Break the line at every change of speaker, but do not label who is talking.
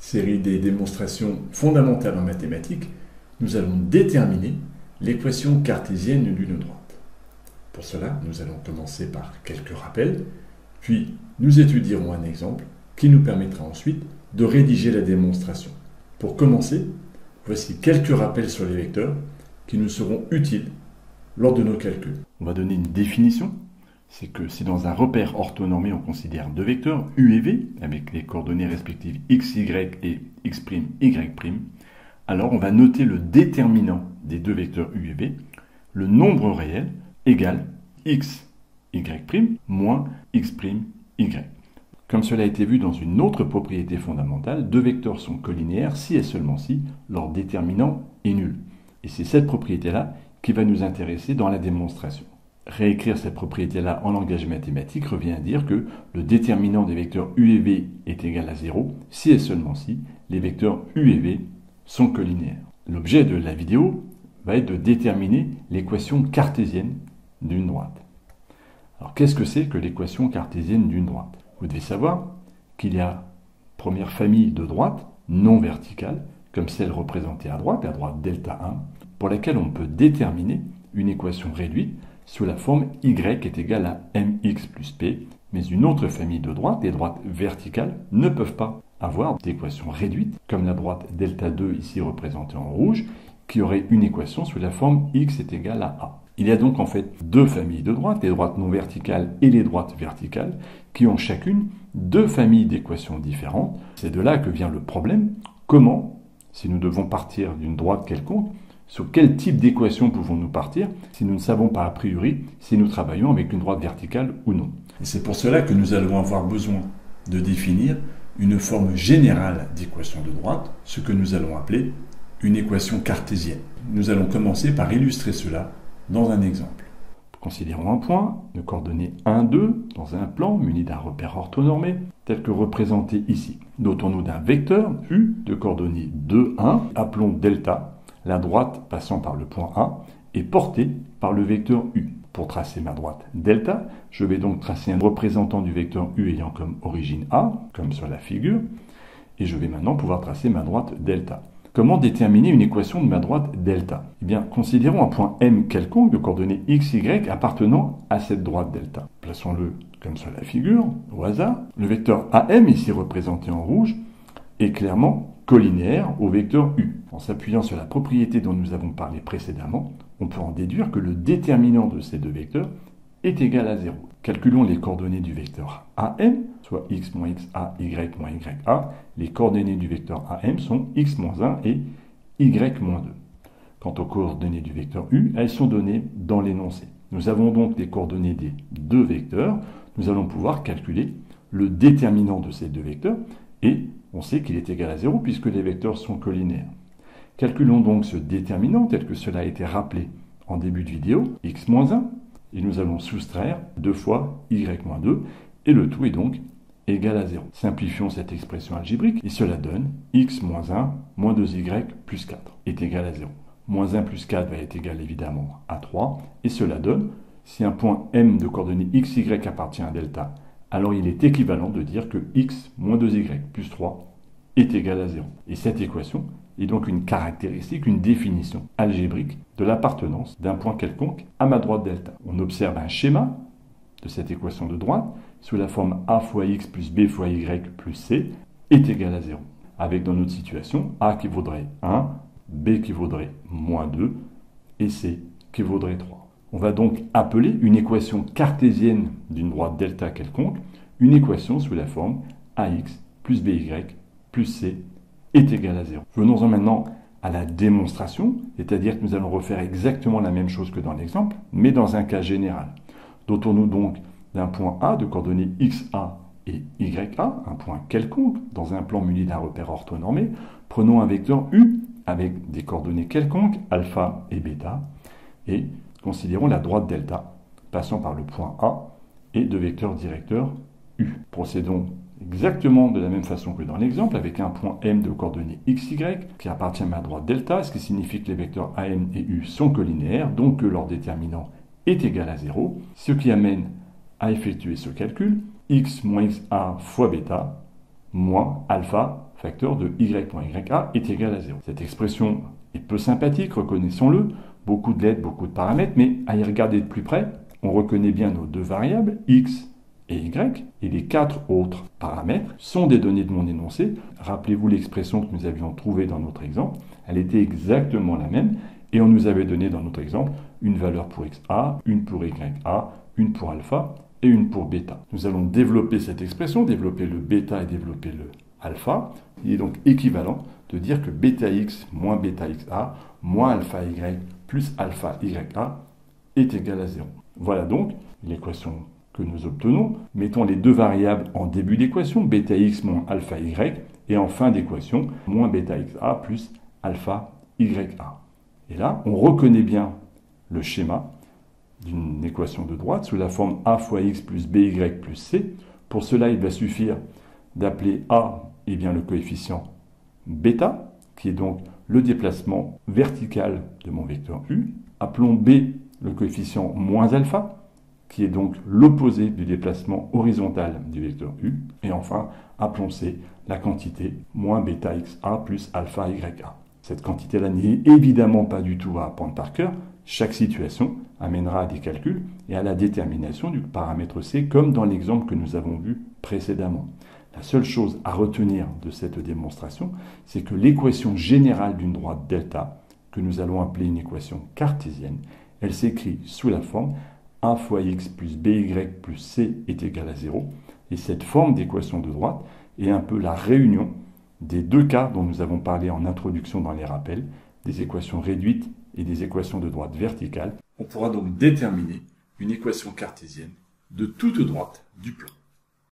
série des démonstrations fondamentales en mathématiques, nous allons déterminer l'équation cartésienne d'une droite. Pour cela, nous allons commencer par quelques rappels, puis nous étudierons un exemple qui nous permettra ensuite de rédiger la démonstration. Pour commencer, voici quelques rappels sur les vecteurs qui nous seront utiles lors de nos calculs.
On va donner une définition. C'est que si dans un repère orthonormé, on considère deux vecteurs, U et V, avec les coordonnées respectives x, y et x', y', alors on va noter le déterminant des deux vecteurs U et V, le nombre réel égale x, y' moins x', y. Comme cela a été vu dans une autre propriété fondamentale, deux vecteurs sont collinéaires si et seulement si leur déterminant est nul. Et c'est cette propriété-là qui va nous intéresser dans la démonstration. Réécrire cette propriété-là en langage mathématique revient à dire que le déterminant des vecteurs U et V est égal à 0 si et seulement si les vecteurs U et V sont collinéaires. L'objet de la vidéo va être de déterminer l'équation cartésienne d'une droite. Alors qu'est-ce que c'est que l'équation cartésienne d'une droite? Vous devez savoir qu'il y a première famille de droites non verticales, comme celle représentée à droite, la droite delta 1, pour laquelle on peut déterminer une équation réduite sous la forme y est égal à mx plus p, mais une autre famille de droites, les droites verticales, ne peuvent pas avoir d'équation réduite, comme la droite delta 2 ici représentée en rouge, qui aurait une équation sous la forme x est égal à a. Il y a donc en fait deux familles de droites, les droites non verticales et les droites verticales, qui ont chacune deux familles d'équations différentes. C'est de là que vient le problème. Comment, si nous devons partir d'une droite quelconque, sur quel type d'équation pouvons-nous partir si nous ne savons pas a priori si nous travaillons avec une droite verticale ou non?
Et c'est pour cela que nous allons avoir besoin de définir une forme générale d'équation de droite, ce que nous allons appeler une équation cartésienne. Nous allons commencer par illustrer cela dans un exemple.
Considérons un point de coordonnées 1, 2 dans un plan muni d'un repère orthonormé tel que représenté ici. Dotons-nous d'un vecteur U de coordonnées 2, 1, appelons delta. La droite passant par le point A est portée par le vecteur U. Pour tracer ma droite delta, je vais donc tracer un représentant du vecteur U ayant comme origine A, comme sur la figure, et je vais maintenant pouvoir tracer ma droite delta. Comment déterminer une équation de ma droite delta? Eh bien, considérons un point M quelconque de coordonnées x, y appartenant à cette droite delta. Plaçons-le comme sur la figure, au hasard. Le vecteur AM, ici représenté en rouge, est clairement collinéaire au vecteur U. En s'appuyant sur la propriété dont nous avons parlé précédemment, on peut en déduire que le déterminant de ces deux vecteurs est égal à 0. Calculons les coordonnées du vecteur AM, soit x moins xa, y moins ya. Les coordonnées du vecteur AM sont x moins 1 et y moins 2. Quant aux coordonnées du vecteur U, elles sont données dans l'énoncé. Nous avons donc les coordonnées des deux vecteurs. Nous allons pouvoir calculer le déterminant de ces deux vecteurs et on sait qu'il est égal à 0 puisque les vecteurs sont collinéaires. Calculons donc ce déterminant tel que cela a été rappelé en début de vidéo, x moins 1, et nous allons soustraire 2 fois y moins 2, et le tout est donc égal à 0. Simplifions cette expression algébrique, et cela donne x moins 1 moins 2y plus 4 est égal à 0. Moins 1 plus 4 va être égal évidemment à 3, et cela donne, si un point M de coordonnées x, y appartient à delta, alors il est équivalent de dire que x moins 2y plus 3 est égal à 0. Et cette équation est donc une caractéristique, une définition algébrique de l'appartenance d'un point quelconque à ma droite delta. On observe un schéma de cette équation de droite sous la forme a fois x plus b fois y plus c est égal à 0. Avec dans notre situation a qui vaudrait 1, b qui vaudrait moins 2 et c qui vaudrait 3. On va donc appeler une équation cartésienne d'une droite delta quelconque une équation sous la forme ax plus by plus c est égal à 0. Venons-en maintenant à la démonstration, c'est-à-dire que nous allons refaire exactement la même chose que dans l'exemple, mais dans un cas général. Dotons-nous donc d'un point A de coordonnées xa et ya, un point quelconque, dans un plan muni d'un repère orthonormé. Prenons un vecteur U avec des coordonnées quelconques, alpha et bêta, et considérons la droite delta, passant par le point A et de vecteurs directeurs U. Procédons exactement de la même façon que dans l'exemple, avec un point M de coordonnées xy qui appartient à ma droite delta, ce qui signifie que les vecteurs AM et U sont collinéaires, donc que leur déterminant est égal à 0, ce qui amène à effectuer ce calcul, x moins xa fois bêta moins alpha facteur de y.ya est égal à 0. Cette expression est peu sympathique, reconnaissons-le, beaucoup de lettres, beaucoup de paramètres, mais à y regarder de plus près, on reconnaît bien nos deux variables, x et y, et les 4 autres paramètres sont des données de mon énoncé. Rappelez-vous l'expression que nous avions trouvée dans notre exemple, elle était exactement la même, et on nous avait donné dans notre exemple une valeur pour xa, une pour ya, une pour alpha et une pour bêta. Nous allons développer cette expression, développer le bêta et développer le alpha. Il est donc équivalent de dire que bêta x moins bêta xa moins alpha y plus alpha ya est égal à 0. Voilà donc l'équation que nous obtenons. Mettons les deux variables en début d'équation, bêta x moins alpha y, et en fin d'équation, moins bêta xa plus alpha ya. Et là, on reconnaît bien le schéma d'une équation de droite sous la forme a fois x plus by plus c. Pour cela, il va suffire d'appeler a le coefficient bêta, qui est donc le déplacement vertical de mon vecteur u. Appelons b le coefficient moins alpha, qui est donc l'opposé du déplacement horizontal du vecteur u. Et enfin, appelons c la quantité moins bêta xa plus alpha ya. Cette quantité-là n'est évidemment pas du tout à apprendre par cœur. Chaque situation amènera à des calculs et à la détermination du paramètre c, comme dans l'exemple que nous avons vu précédemment. La seule chose à retenir de cette démonstration, c'est que l'équation générale d'une droite delta, que nous allons appeler une équation cartésienne, elle s'écrit sous la forme a fois x plus by plus c est égal à 0. Et cette forme d'équation de droite est un peu la réunion des deux cas dont nous avons parlé en introduction dans les rappels, des équations réduites et des équations de droite verticale.
On pourra donc déterminer une équation cartésienne de toute droite du plan.